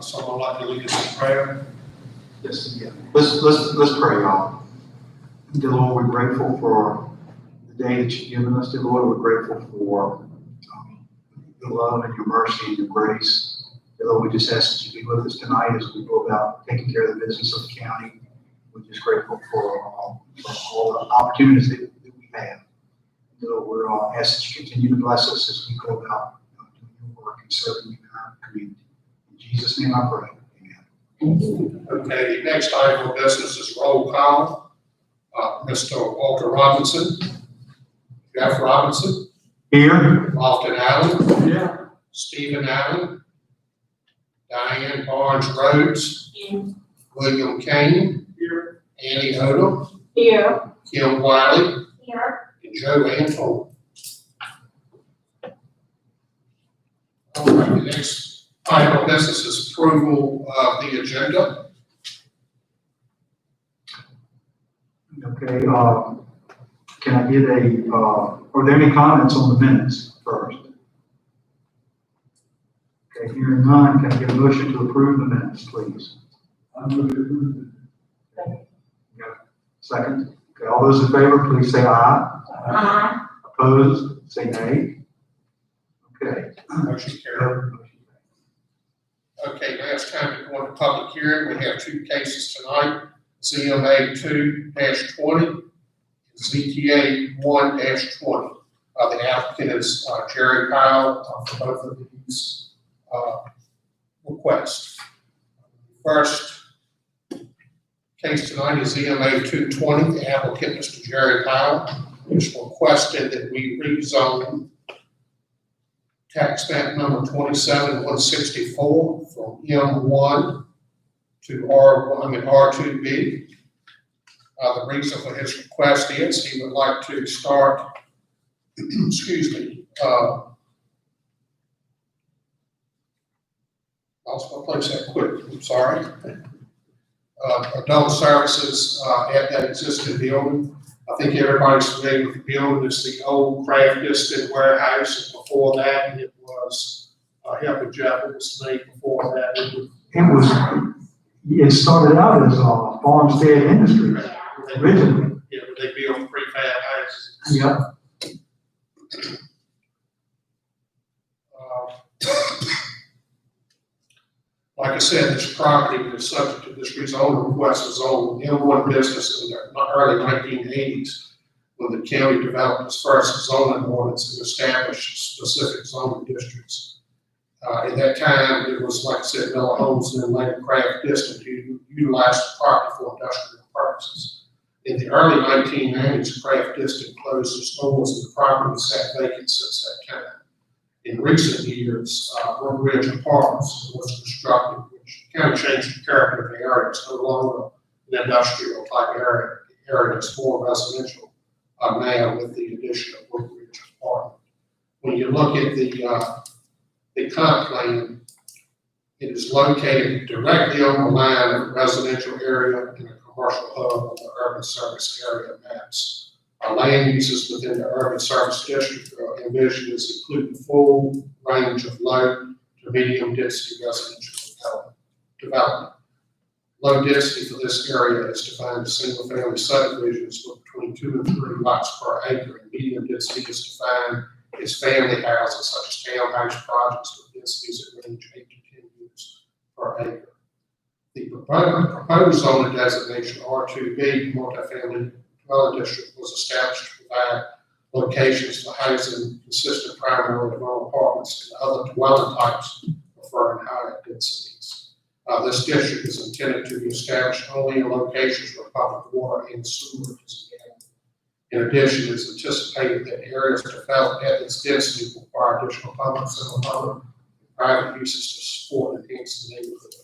Someone like to lead us in prayer? Yes, yeah. Let's pray, y'all. Dear Lord, we're grateful for the day that you've given us. Dear Lord, we're grateful for your love and your mercy and your grace. Dear Lord, we just ask that you be with us tonight as we go about taking care of the business of the county. We're just grateful for all the opportunities that we have. Dear Lord, we're ask that you continue to bless us as we go about doing your work and serving you in our community. In Jesus' name I pray. Okay, the next item of business is roll call. Mr. Walter Robinson, Jeff Robinson, Here. Lofton Allen, Yeah. Stephen Allen, Diane Barnes Rhodes, William Kane, Here. Annie Odom, Here. Kim Wiley, Here. and Joe Antle. All right, the next item of business is approval of the agenda. Okay, can I get are there any comments on the minutes first? Okay, hearing none, can I get a motion to approve the minutes, please? I move to approve it. Second? Okay, all those in favor, please say aye. Aye. Opposed, say nay. Okay. Motion carried. Okay, now it's time to go into public hearing. We have two cases tonight, ZMA 2-20 and ZTA 1-20. The applicant is Jerry Powell for both of these requests. First case tonight is ZMA 2-20. The applicant, Mr. Jerry Powell, is requested that we rezone tax map number 27164 from M1 to R2B. The reason for his request is he would like to start, excuse me, lost my place that quick, I'm sorry. Adult services at that existing building. I think everybody's familiar with the building. It's the old Craft Distant warehouse, and before that it was help with Jeff, what was the name before that? It started out as a farmstead industry originally. Yeah, they built prefab houses. Yep. Like I said, this property is subject to this rezoning request was on M1 business in the early 1980s when the county developed its first zoning ordinance and established specific zoning districts. At that time, it was, like I said, Miller Homes and then later Craft Distant who utilized the property for industrial purposes. In the early 1990s, Craft Distant closed its doors and the property sat vacant since that time. In recent years, Brook Ridge Apartments was constructed, which kind of changed the character of the area. It's no longer an industrial type area. The area is more residential now with the addition of Brook Ridge Apartment. When you look at the comp plan, it is located directly on the line of a residential area and a commercial hub on the urban service area maps. Our land uses within the urban service district are envisioned as including full range of low to medium density residential development. Low density for this area is defined as single family subdivisions with between 2 and 3 lots per acre, and medium density is defined as family houses such as townhouse projects with densities that range 8 to 10 units per acre. The proposed zoning designation R2B multifamily dwelling district was established to provide locations for housing consistent primarily of home apartments and other dwelling types preferring higher densities. This district is intended to be established only in locations where public water and sewer is available. In addition, it is anticipated that areas developed at this density will require additional public, semi-public, and private uses to support and enhance the neighborhood.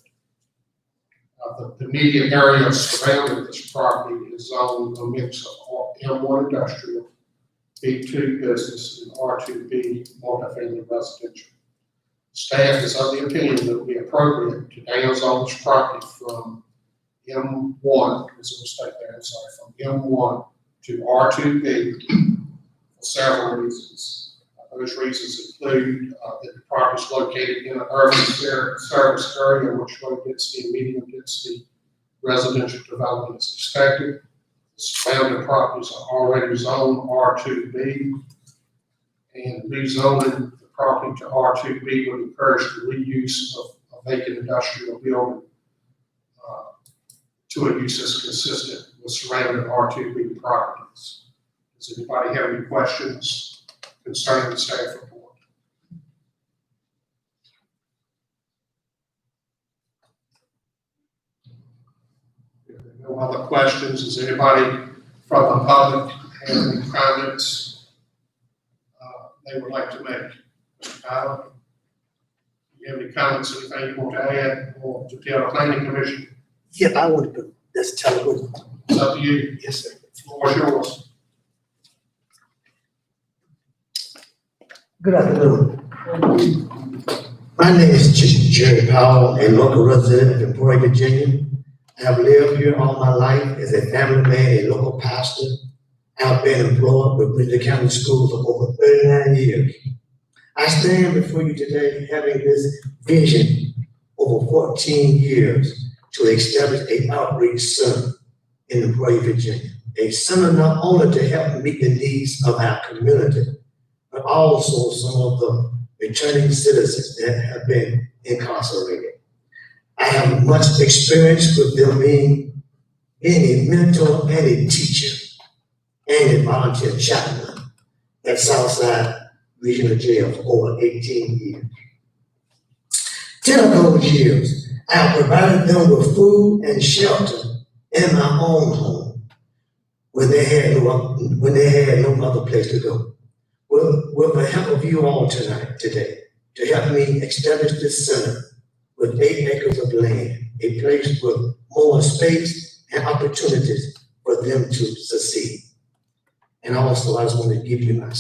The immediate area surrounding this property is zoned a mix of M1 industrial, B2 business, and R2B multifamily residential. Staff is of the opinion that it would be appropriate to downsizing this property from M1, there's a mistake there, I'm sorry, from M1 to R2B for several reasons. Those reasons include that the property is located in an urban service area, which low density and medium density residential development is expected. The surrounding properties are already zoned R2B, and rezoning the property to R2B would encourage the reuse of a vacant industrial building to a use that's consistent with surrounding R2B properties. Does anybody have any questions concerning the staff report? If there are no other questions, does anybody from the public have any comments they would like to make? Mr. Tyler, do you have any comments, anything you want to add or to tell the planning commission? Yeah, I want to just tell you. It's up to you. Yes, sir. The floor is yours. Good afternoon. My name is Jerry Powell, a local resident of Emporia, Virginia. I have lived here all my life as a family man, a local pastor. I have been employed with Bridger County Schools for over 39 years. I stand before you today having this vision over 14 years to establish an outreach center in Emporia, Virginia. A center not only to help meet the needs of our community, but also some of the returning citizens that have been incarcerated. I have much experience with them being a mentor and a teacher and a volunteer chaplain at Southside Regional Jail for over 18 years. 10 of those years, I have provided them with food and shelter in my own home when they had no other place to go. With the help of you all today, to help me establish this center with 8 acres of land, a place with more space and opportunities for them to succeed. And also, I just want to give you my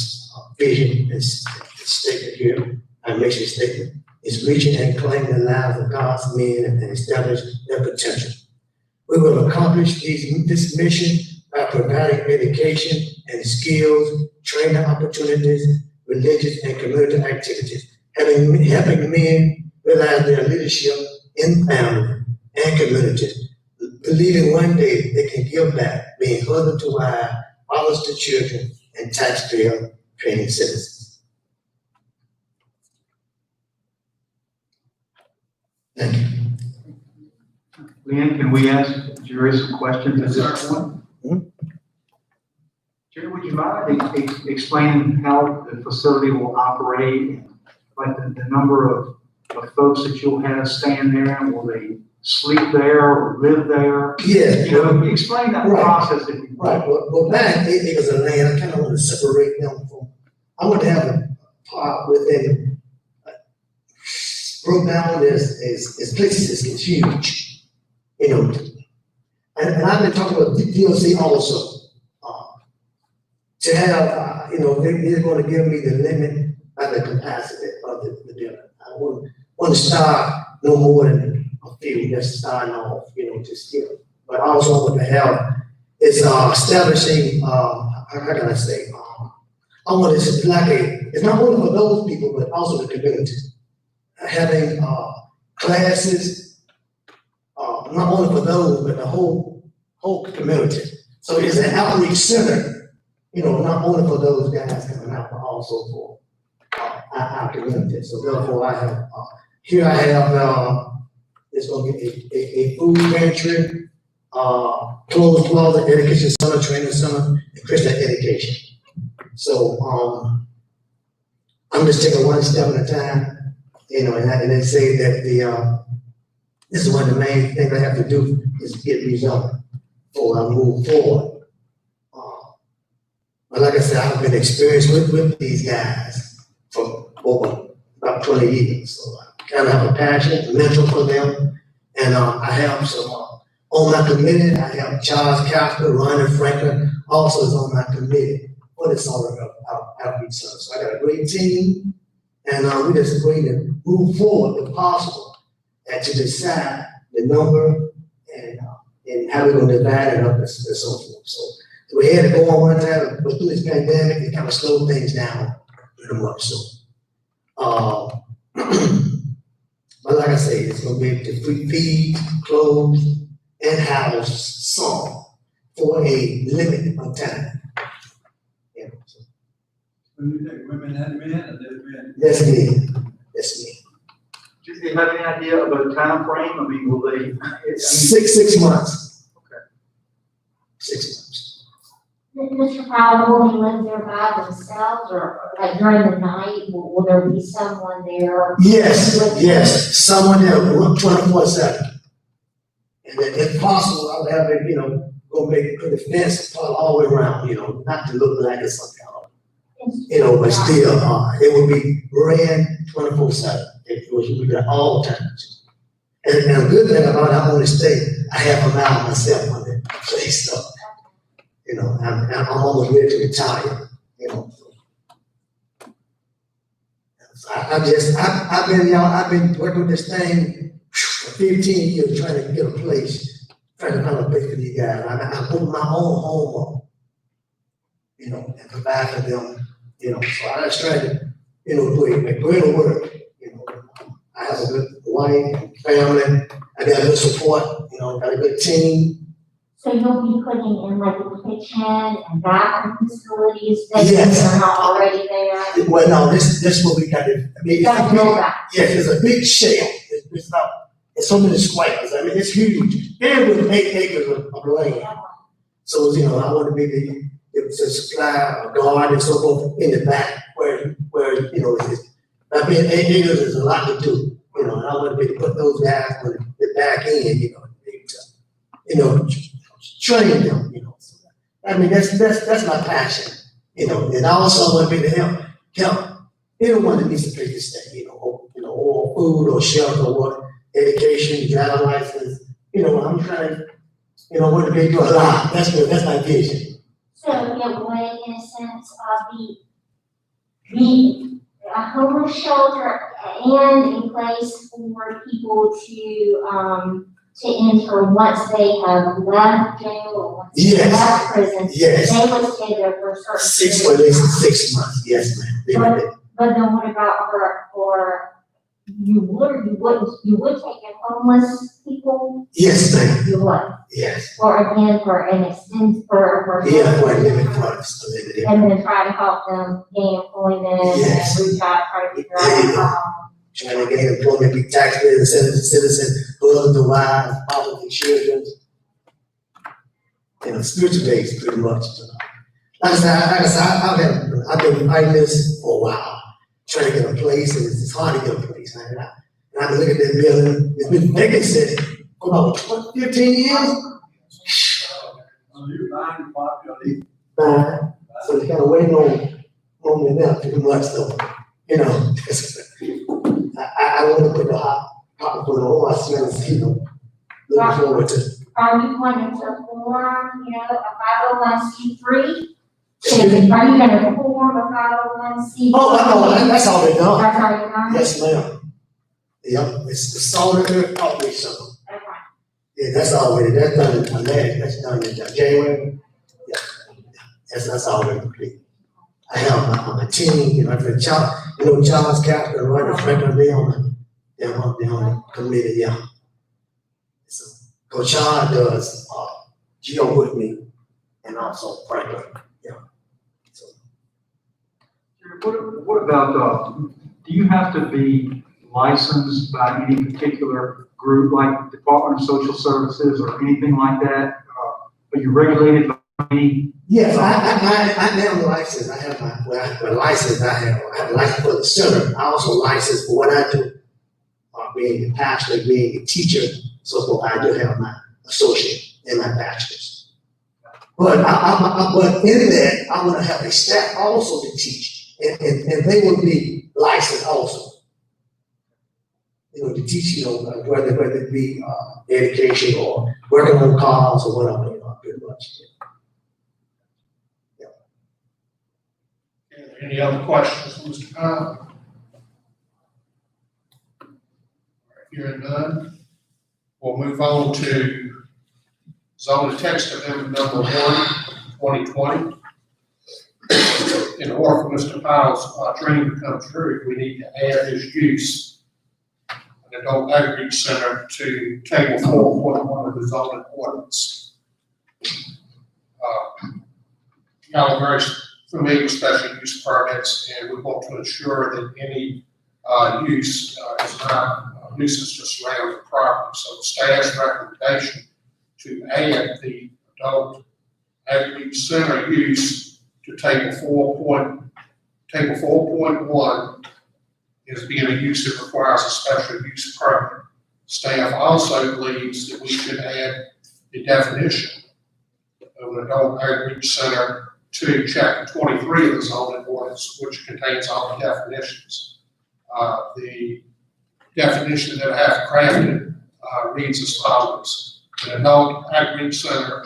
vision and statement here. My mission statement is reaching and claiming the lives of God's men and establish their potential. We will accomplish this mission by providing education and skills, training opportunities, religious and community activities, helping men realize their leadership in family and community, believing one day they can give back, being husband to wife, fathers to children, and taxpayer-paying citizens. Thank you. Leanne, can we ask Jerry some questions at this point? Jerry, would you mind explaining how the facility will operate, like the number of folks that you'll have staying there? Will they sleep there or live there? Yes. You know, explain that process. If you Right. Well, 9 acres of land, I kind of want to separate them from. I want to have a part within. Broke down as places is huge, you know. And I've been talking about DOC also. To have, they're going to give me the limit by the capacity of the building. I want to start no more than a few, just starting off, to skill. But I also want to have, it's establishing, how can I say, I want it's like it's not only for those people, but also the community. Having classes, not only for those, but the whole community. So it's an outreach center, not only for those guys coming out, but also for our community. So therefore, I have it's going to be a food pantry, clothes closet, education center, training center, and Christian education. So I'm just taking one step at a time. And they say that this is one of the main things I have to do is get results before I move forward. But like I said, I've been experienced with these guys for over about 20 years. So I kind of have a passion, a mentor for them. And I have some, on my committee, I have Charles Casper, Ronnie Franklin, also is on my committee for this sort of outreach center. So I got a great team. And we just going to move forward if possible and to decide the number and how we're going to divide it up and so forth. So we had to go on one time, but through this pandemic, it kind of slowed things down pretty much so. But like I say, it's gonna be to feed, clothe, and house some for a limit of time. Yeah, so When you take women and men, and there's men. that's me, that's me. Do you have any idea of a time frame? I mean, will they? Six months. Okay. 6 months. Mr. Powell, will they live there by themselves, or like during the night, will there be someone there? Yes, someone there, 24/7. And if possible, I would have it, go put a fence all the way around, not to look like it's something, but still, it would be ran 24/7. It would be at all times. And the good thing about it, I only stay a half a mile myself on that place, so, I'm almost ready to retire, So I've been working with this thing for 15 years, trying to get a place, trying to find a place for these guys. I put my own home up, and provide for them, so I just try to, do a greater work, I have a good wife, family, I got good support, got a good team. So you'll be putting in like a kitchen and bathroom facilities that Yes. are not already there? Well, no, this what we got to, Gotta build that. yes, it's a big shell, it's so many squares, it's huge, and with 8 acres of land. So, I want to be to supply a garden and so forth in the back where it's, I mean, 8 acres is a lot to do, and I want to be to put those guys on the back end, train them, I mean, that's my passion, and I also want to be to help anyone that needs a place to stay, or food or shelter or education, driver license, I'm trying, want to be to a lot, that's my vision. So it would, in a sense, be a homeless shelter and a place for people to enter once they have left jail or once they Yes. left prison. Yes. They would stay there for a certain Six period. for at least 6 months, yes, ma'am. But then what about for you would take in homeless people? Yes, ma'am, You would, yes. or again, for an extent, for. Yeah, for a limit, for us, a limit, yeah. And then try to help them gain employment Yes. and reach out, try to figure There you go. out, Trying to gain employment, be taxpayers, citizen, husband, wives, fathers, and children. Spiritual base, pretty much. Like I said, I've been fighting this for a while, trying to get a place, and it's hard to get a place. And I can look at that building, it's been vacant since for about 15 years. So you're buying the property, So they kind of waiting on me now, pretty much, so, I want to put the hot for the whole, I see, looking forward to. are you wanting to form, a 501c3? Are you gonna form a 501c3? Oh, that's already done. That's already done? Yes, ma'am. Yep, it's the solid earth outreach center. Okay. Yeah, that's done that's done in January. Yeah, that's already complete. I have my team, I've been Charles Captain, Roger Franklin, they on the committee, yeah. So, Coach Charles does, Geo with me, and also Franklin, yeah. So, What about, do you have to be licensed by any particular group, like Department of Social Services or anything like that? Are you regulated by any? yes, I am licensed, I have my license, I have a license for the center, I also licensed for what I do, being a pastor, being a teacher, so forth. I do have my associate and my bachelor's. But but in that, I want to have a staff also to teach, and they will be licensed also. To teach, whether it be education or working on cars or whatever, pretty much. Yeah. Any other questions, Mr. Powell? Hearing none, we'll move on to zoning text amendment number 1, 2020. in order for Mr. Powell's dream to come true, we need to add his use, an adult outreach center, to table 4.1 of the zoning ordinance. Y'all are very familiar with special use permits, and we want to ensure that any use is not a nuisance to surrounding property. So staff's recommendation to add the adult outreach center use to table 4.1 is being a use that requires a special use permit. Staff also believes that we should add the definition of an adult outreach center to chapter 23 of the zoning ordinance, which contains all the definitions. The definition that I have crafted reads as follows: an adult outreach center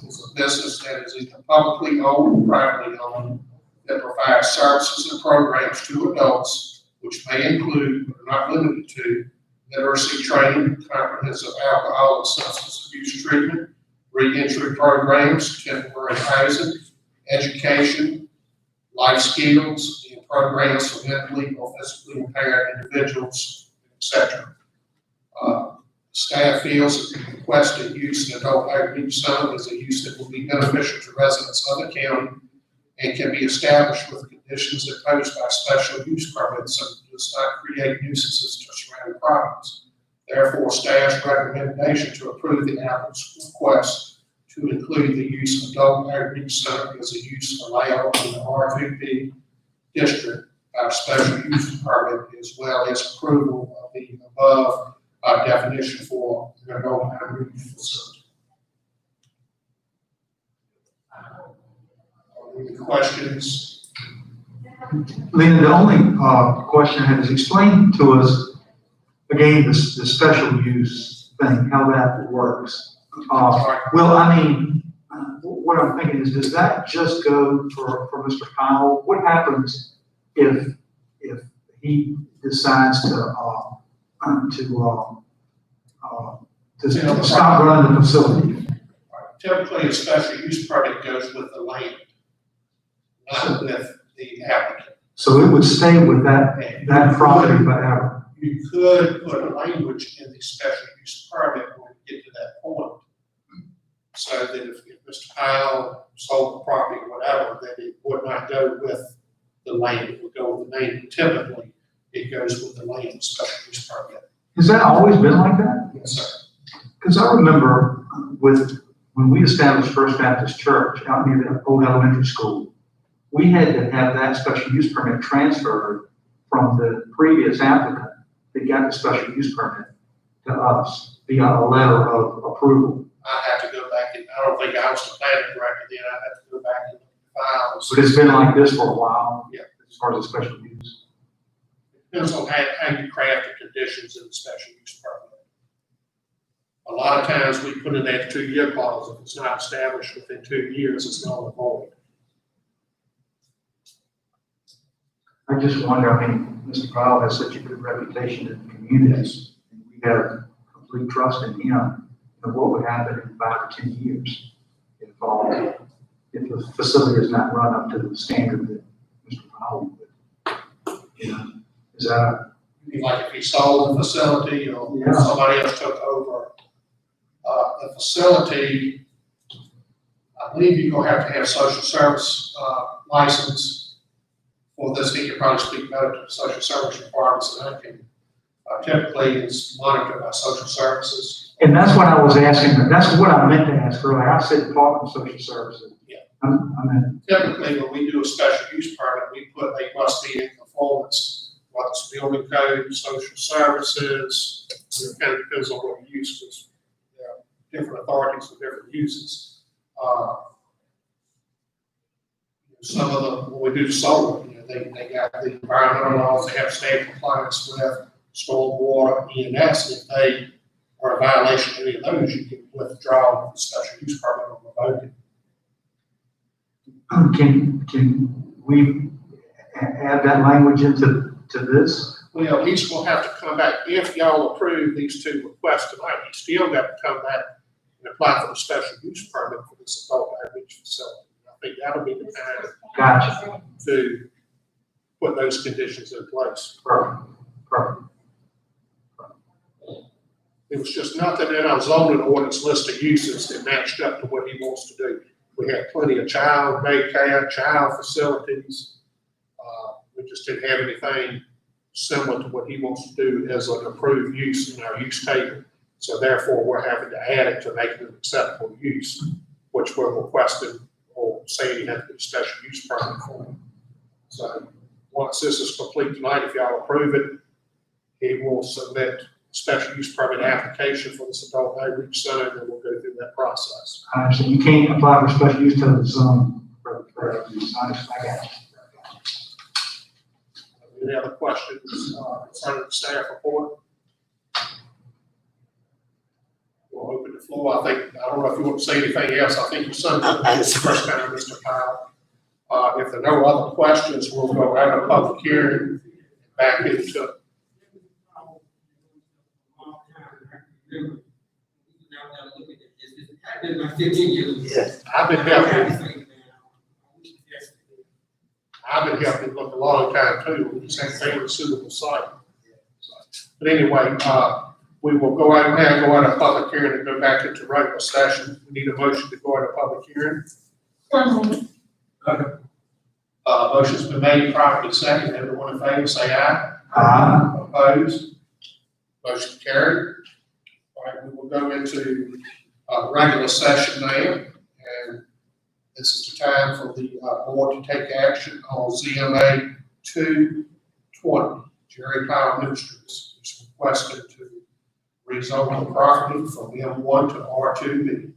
is a business that is either publicly owned or privately owned that provides services and programs to adults, which may include, but are not limited to, literacy training, comprehensive alcohol and substance abuse treatment, reentry programs, temporary housing, education, life skills, and programs for mentally or physically impaired individuals, etc. Staff feels that the requested use in adult outreach center is a use that will be beneficial to residents of the county and can be established with conditions imposed by special use permits so it does not create nuisances to surrounding properties. Therefore, staff's recommendation to approve the applicant's request to include the use of adult outreach center as a use allowed in the R2P district by special use permit, as well as approval of the above definition for an adult outreach facility. Any questions? Lena, the only question I have is explain to us again the special use thing, how that works. Well, I mean, what I'm thinking is, does that just go for Mr. Powell? What happens if he decides to stop running the facility? Typically, a special use permit goes with the land, not with the applicant. So it would stay with that property forever. You could put a language in the special use permit when we get to that point, so that if Mr. Powell sold the property or whatever, that it would not go with the land, it would go with the name. Typically, it goes with the land special use permit. Has that always been like that? Yes, sir. Because I remember when we established First Baptist Church out near the old elementary school, we had to have that special use permit transferred from the previous applicant that got the special use permit to us via a letter of approval. I have to go back and, I don't think I was the planning director then, I have to go back and look at the files. But it's been like this for a while. Yeah. As far as the special use. Depends on how you craft the conditions in the special use permit. A lot of times we put in that 2-year clause, if it's not established within 2 years, it's null and void. I just wonder, I mean, Mr. Powell has such a good reputation in the community. And we have complete trust in him. And what would happen in 5 or 10 years if the facility is not run up to the standard that Mr. Powell would? You know, is that? Like if he sold the facility or somebody else took over the facility, I believe you're gonna have to have social service license for this. He could probably speak better to the social service requirements than I can. Typically, it's monitored by social services. And that's what I was asking. That's what I meant to ask earlier. I said Department of Social Services. Yeah. I meant. Typically, when we do a special use permit, we put they must be in conformance, whether it's building code, social services. It kind of depends on what you use, because there are different authorities with different uses. Some of them, when we do solar, they got the environmental laws, they have state compliance with stormwater, EMS. If they are a violation of any of those, you can withdraw the special use permit or revoke it. Can we add that language into this? Well, he's gonna have to come back, if y'all approve these 2 requests tonight, he's still got to come back and apply for the special use permit for this adult outreach facility. I think that'll be the time Gotcha. to put those conditions in place. Perfect, perfect. It was just nothing in our zoning ordinance list of uses that matched up to what he wants to do. We had plenty of child daycare, child facilities. We just didn't have anything similar to what he wants to do as an approved use in our use table. So therefore, we're having to add it to make it an acceptable use, which we're requesting or saying you have to get a special use permit for. So once this is complete tonight, if y'all approve it, he will submit special use permit application for this adult outreach center, and then we'll go through that process. So you can't apply for special use to the zone for use. I got you. Any other questions concerning the staff report? We'll open the floor. I don't know if you want to say anything else. I think your son is the first time, Mr. Powell. If there are no other questions, we'll go out of public hearing, back into. Yes. I've been helping look a long time too, with the same suitable site. But anyway, we will go out now, go out of public hearing and go back into regular session. We need a motion to go out of public hearing. Motion's been made, properly second. Everyone in favor, say aye. Aye. Opposed? Motion carried. All right, we will go into regular session now, and this is the time for the board to take action on ZMA 220. Jerry Powell Ministries is requested to rezone the property from M1 to R2B.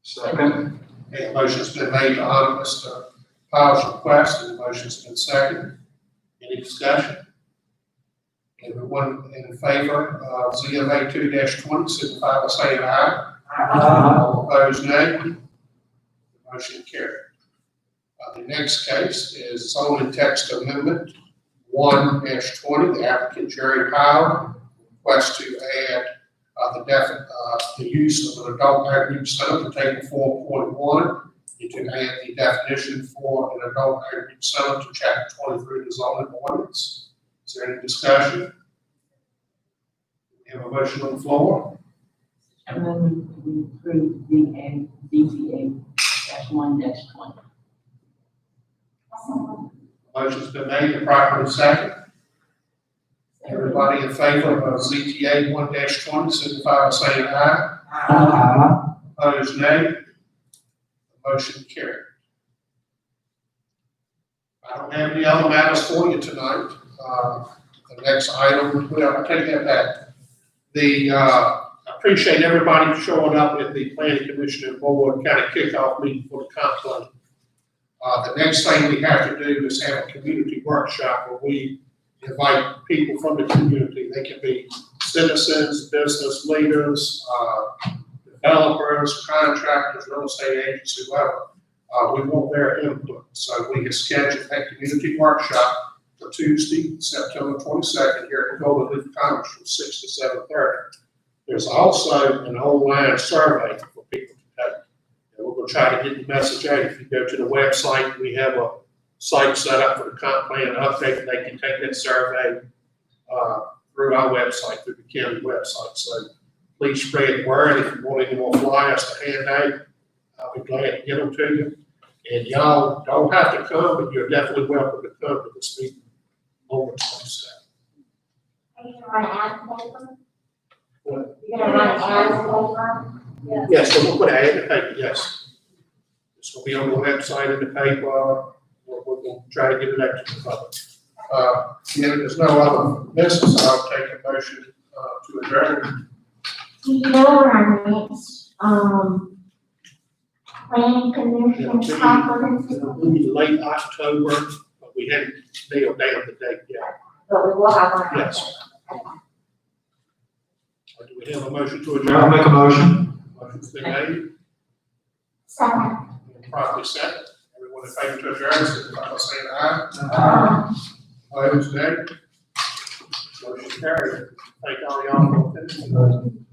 Second. A motion's been made to honor Mr. Powell's request, and the motion's been seconded. Any discussion? Everyone in favor of ZMA 2-20, signify by saying aye. All opposed, nay. The motion carried. The next case is zoning text amendment 1-20. The applicant Jerry Powell requests to add the use of an adult outreach center to table 4.1, and to add the definition for an adult outreach center to chapter 23 of the zoning ordinance. Is there any discussion? We have a motion on the floor. I move to approve the ZTA -1-20. Motion's been made and properly second. Everybody in favor of ZTA 1-20, signify by saying aye. Aye. Opposed, nay. The motion carried. I don't have any other matters for you tonight. The next item, well, I'll take that back. I appreciate everybody showing up at the planning commission and board kind of kickoff meeting for the comp plan. The next thing we have to do is have a community workshop where we invite people from the community. They can be citizens, business leaders, developers, contractors, real estate agents, whoever. We want their input. So we have scheduled a community workshop for Tuesday, September 22nd here at Golden Leaf Commons from 6 to 7:30. There's also an online survey for people to take. And we're going to try to get the message out. If you go to the website, we have a site set up for the comp plan update. They can take that survey through our website, through the county website. So please spread the word. If you want any more flyers to hand out, I'll be glad to get them to you. And y'all don't have to come, but you're definitely welcome to come to this meeting on the 27th. Are you gonna run an ad paper? What? You're gonna run an ad paper? Yes, so we'll put an ad in the paper, yes. It's gonna be on the website and the paper. We're gonna try to get it out to the public. If there's no other business, I'll take a motion to adjourn. Do you know where our next, planning commission conference is? It'll be late October, but we haven't nailed down the date yet. But we will have one. Yes. Do we have a motion to I'll adjourn? make a motion. Motion's been made, Second. and properly second. Everyone in favor to adjourn, signify by saying aye. Um, Opposed, nay. Motion carried. Thank all y'all for finishing.